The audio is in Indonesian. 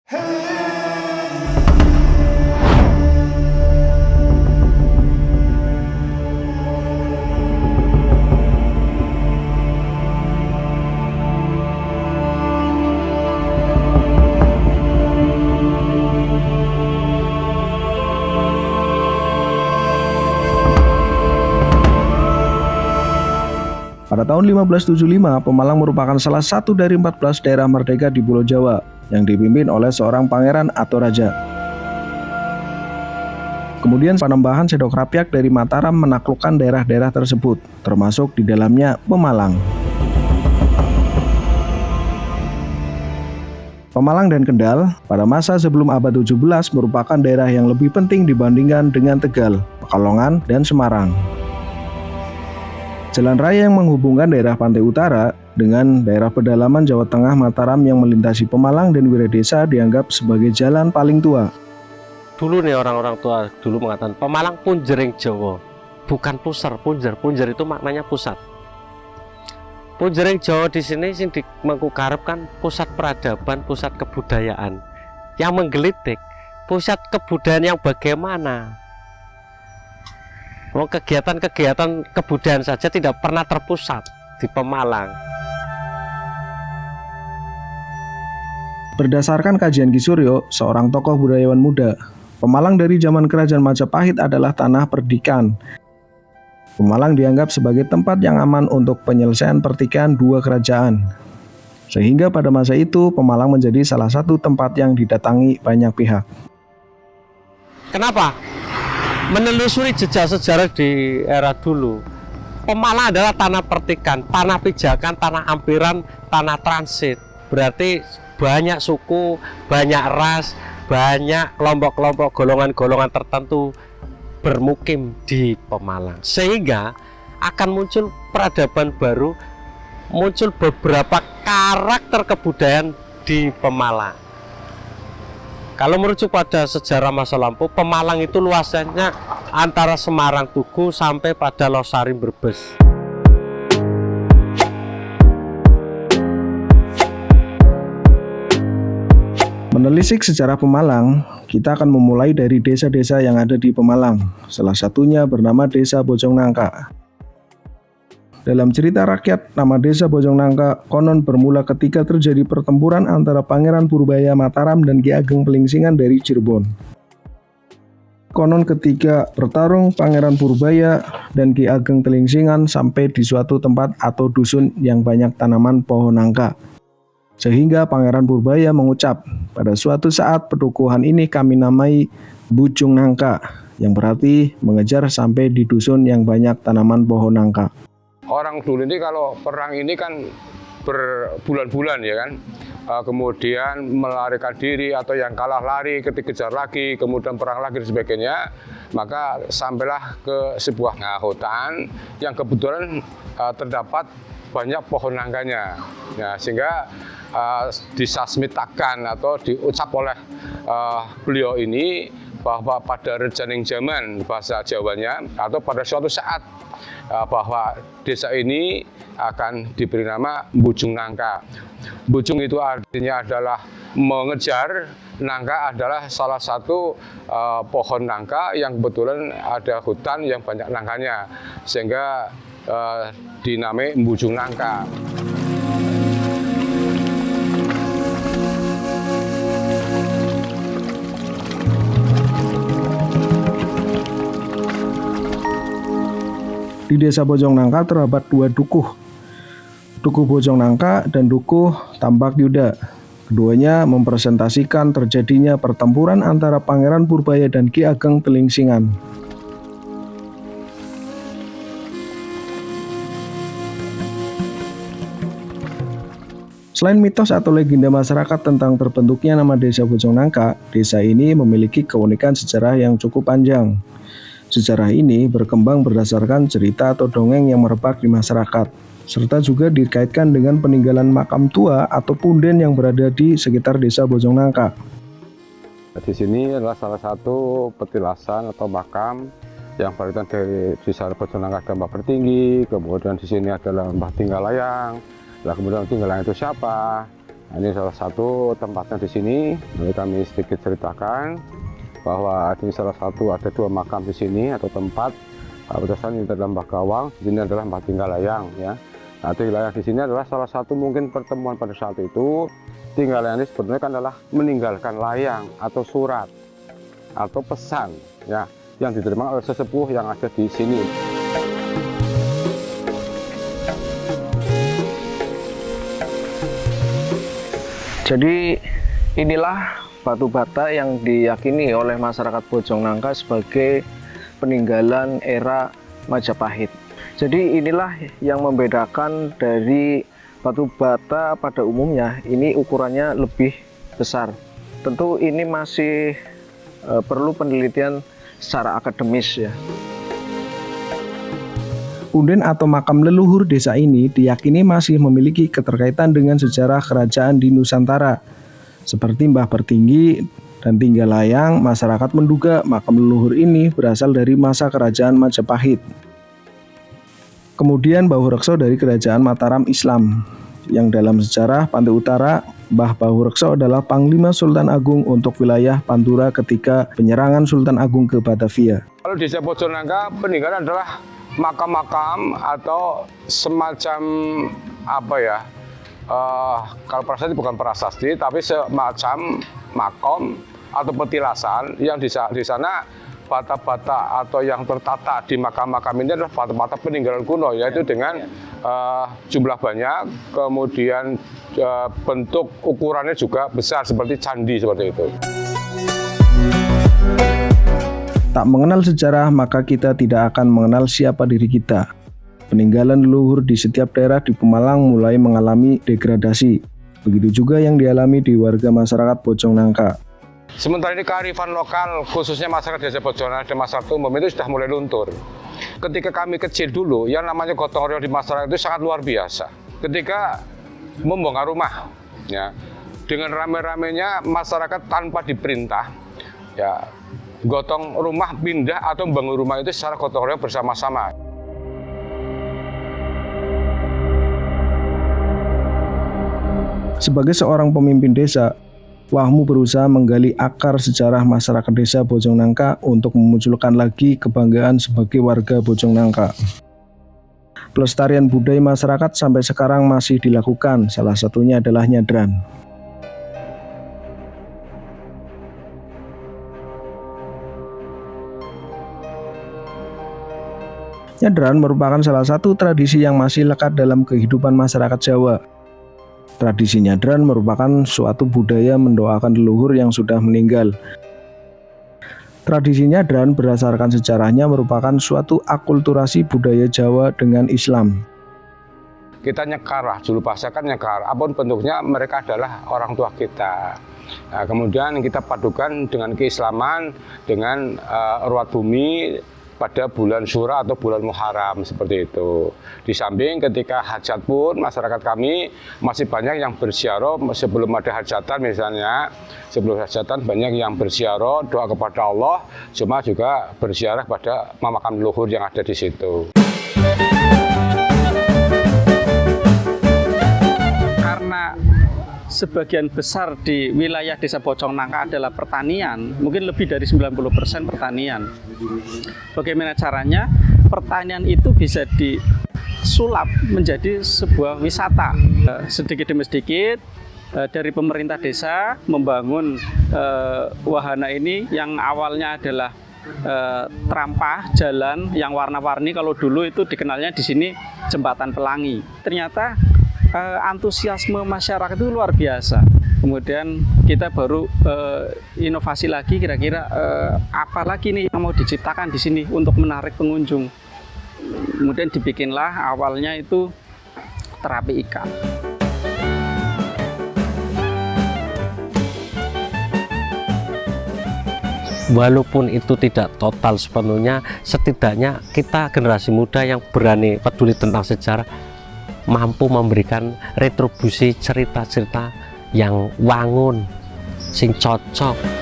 Pada tahun 1575, Pemalang merupakan salah satu dari 14 daerah merdeka di Pulau Jawa yang dipimpin oleh seorang pangeran atau raja. Kemudian Panembahan Sendok Rapyak dari Mataram menaklukkan daerah-daerah tersebut, termasuk di dalamnya Pemalang. Pemalang dan Kendal pada masa sebelum abad 17 merupakan daerah yang lebih penting dibandingkan dengan Tegal, Pekalongan, dan Semarang. Jalan raya yang menghubungkan daerah pantai utara dengan daerah pedalaman Jawa Tengah Mataram yang melintasi Pemalang dan Wiradesa dianggap sebagai jalan paling tua. Dulu nih orang-orang tua dulu mengatakan Pemalang punjering Jawa, bukan pusar. Punjer itu maknanya pusat. Punjering Jawa di sini sing dimengkukarep kan pusat peradaban, pusat kebudayaan. Yang menggelitik pusat kebudayaan yang bagaimana? Kegiatan-kegiatan kebudayaan saja tidak pernah terpusat di Pemalang. Berdasarkan kajian Ki Suryo, seorang tokoh budayawan muda, Pemalang dari zaman Kerajaan Majapahit adalah tanah perdikan. Pemalang dianggap sebagai tempat yang aman untuk penyelesaian pertikaian dua kerajaan. Sehingga pada masa itu, Pemalang menjadi salah satu tempat yang didatangi banyak pihak. Kenapa? Menelusuri jejak sejarah di era dulu, Pemalang adalah tanah pertikan, tanah pijakan, tanah ampiran, tanah transit. Berarti banyak suku, banyak ras, banyak kelompok-kelompok, golongan-golongan tertentu bermukim di Pemalang. Sehingga akan muncul peradaban baru, muncul beberapa karakter kebudayaan di Pemalang. Kalau merujuk pada sejarah masa lampau, Pemalang itu luasannya antara Semarang Tugu sampai pada Losarim Brebes. Menelisik sejarah Pemalang, kita akan memulai dari desa-desa yang ada di Pemalang. Salah satunya bernama Desa Bojongnangka. Dalam cerita rakyat, nama Desa Bojongnangka konon bermula ketika terjadi pertempuran antara Pangeran Purbaya Mataram dan Ki Ageng Pelingsingan dari Cirebon. Konon ketika bertarung, Pangeran Purbaya dan Ki Ageng Pelingsingan sampai di suatu tempat atau dusun yang banyak tanaman pohon nangka. Sehingga Pangeran Purbaya mengucap, pada suatu saat pedukuhan ini kami namai Bujung Nangka, yang berarti mengejar sampai di dusun yang banyak tanaman pohon nangka. Orang dulu ini kalau perang ini kan berbulan-bulan ya kan, kemudian melarikan diri atau yang kalah lari kejar lagi, kemudian perang lagi dan sebagainya, maka sampailah ke sebuah hutan yang kebetulan terdapat banyak pohon nangkanya, ya, sehingga disasmitakan atau diucap oleh beliau ini bahwa pada rejaning zaman bahasa Jawanya atau pada suatu saat bahwa desa ini akan diberi nama Bujung Nangka. Bujung itu artinya adalah mengejar, nangka adalah salah satu pohon nangka yang kebetulan ada hutan yang banyak nangkanya, sehingga dinamai Bujung Nangka. Di Desa Bojongnangka terdapat dua dukuh, Dukuh Bojongnangka dan Dukuh Tambak Yuda. Keduanya mempresentasikan terjadinya pertempuran antara Pangeran Purbaya dan Ki Ageng Pelingsingan. Selain mitos atau legenda masyarakat tentang terbentuknya nama Desa Bojongnangka, desa ini memiliki keunikan sejarah yang cukup panjang. Sejarah ini berkembang berdasarkan cerita atau dongeng yang merebak di masyarakat, serta juga dikaitkan dengan peninggalan makam tua atau punden yang berada di sekitar Desa Bojongnangka. Di sini adalah salah satu petilasan atau makam yang berkaitan dari Desa Bojongnangka ada Mbah Pertinggi, kemudian di sini adalah Mbah Tinggalayang. Lah kemudian Tinggalayang itu siapa? Nah, ini salah satu tempatnya di sini. Nanti kami sedikit ceritakan bahwa ini salah satu ada 2 makam di sini atau tempat. Berdasarkan ini adalah Mbah Gawang, di sini adalah Mbah Tinggalayang ya. Nah, Tinggalayang di sini adalah salah satu mungkin pertemuan pada saat itu. Tinggalayang ini sebenarnya kan adalah meninggalkan layang atau surat atau pesan ya yang diterima oleh sesepuh yang ada di sini. Jadi inilah batu bata yang diyakini oleh masyarakat Bojong Nangka sebagai peninggalan era Majapahit. Jadi inilah yang membedakan dari batu bata pada umumnya, ini ukurannya lebih besar. Tentu ini masih perlu penelitian secara akademis ya. Unden atau makam leluhur desa ini diyakini masih memiliki keterkaitan dengan sejarah kerajaan di Nusantara. Seperti Mbah Pertinggi dan Tinggalayang, masyarakat menduga makam leluhur ini berasal dari masa kerajaan Majapahit. Kemudian Bahurekso dari kerajaan Mataram Islam, yang dalam sejarah Pantai Utara, Mbah Bahurekso adalah Panglima Sultan Agung untuk wilayah Pantura ketika penyerangan Sultan Agung ke Batavia. Kalau di Desa Bojong Nangka, peninggalan adalah makam-makam atau semacam apa ya, kalau prasasti bukan prasasti tapi semacam makom atau petilasan yang di sana bata-bata atau yang tertata di makam-makam ini adalah bata-bata peninggalan kuno, yaitu dengan jumlah banyak, kemudian bentuk ukurannya juga besar seperti candi seperti itu. Tak mengenal sejarah, maka kita tidak akan mengenal siapa diri kita. Peninggalan leluhur di setiap daerah di Pemalang mulai mengalami degradasi. Begitu juga yang dialami di warga masyarakat Bojong Nangka. Sementara ini kearifan lokal, khususnya masyarakat Desa Bojong Nangka dan masyarakat umum itu sudah mulai luntur. Ketika kami kecil dulu, yang namanya gotong royong di masyarakat itu sangat luar biasa. Ketika membongkar rumah, ya, dengan rame-ramenya masyarakat tanpa diperintah, ya, gotong rumah pindah atau membangun rumah itu secara gotong royong bersama-sama. Sebagai seorang pemimpin desa, Wahmu berusaha menggali akar sejarah masyarakat desa Bojong Nangka untuk memunculkan lagi kebanggaan sebagai warga Bojong Nangka. Pelestarian budaya masyarakat sampai sekarang masih dilakukan, salah satunya adalah nyadran. Nyadran merupakan salah satu tradisi yang masih lekat dalam kehidupan masyarakat Jawa. Tradisi nyadran merupakan suatu budaya mendoakan leluhur yang sudah meninggal. Tradisi nyadran berdasarkan sejarahnya merupakan suatu akulturasi budaya Jawa dengan Islam. Kita nyekar lah, julu bahasa kan nyekar, apapun bentuknya mereka adalah orang tua kita. Nah, kemudian kita padukan dengan keislaman, dengan ruat bumi, pada bulan Syura atau bulan Muharram seperti itu. Di samping ketika hajat pun masyarakat kami masih banyak yang berziarah sebelum ada hajatan misalnya. Sebelum hajatan banyak yang berziarah doa kepada Allah, cuma juga berziarah pada makam leluhur yang ada di situ. Karena sebagian besar di wilayah Desa Bojong Nangka adalah pertanian, mungkin lebih dari 90% pertanian. Bagaimana caranya? Pertanian itu bisa disulap menjadi sebuah wisata. Sedikit demi sedikit dari pemerintah desa membangun wahana ini yang awalnya adalah terampah jalan yang warna-warni. Kalau dulu itu dikenalnya di sini jembatan pelangi. Ternyata antusiasme masyarakat itu luar biasa. Kemudian kita baru inovasi lagi, kira-kira apa lagi nih yang mau diciptakan di sini untuk menarik pengunjung. Kemudian dibikinlah awalnya itu terapi ikan. Walaupun itu tidak total sepenuhnya, setidaknya kita generasi muda yang berani peduli tentang sejarah mampu memberikan retribusi cerita-cerita yang wangun, sing cocok.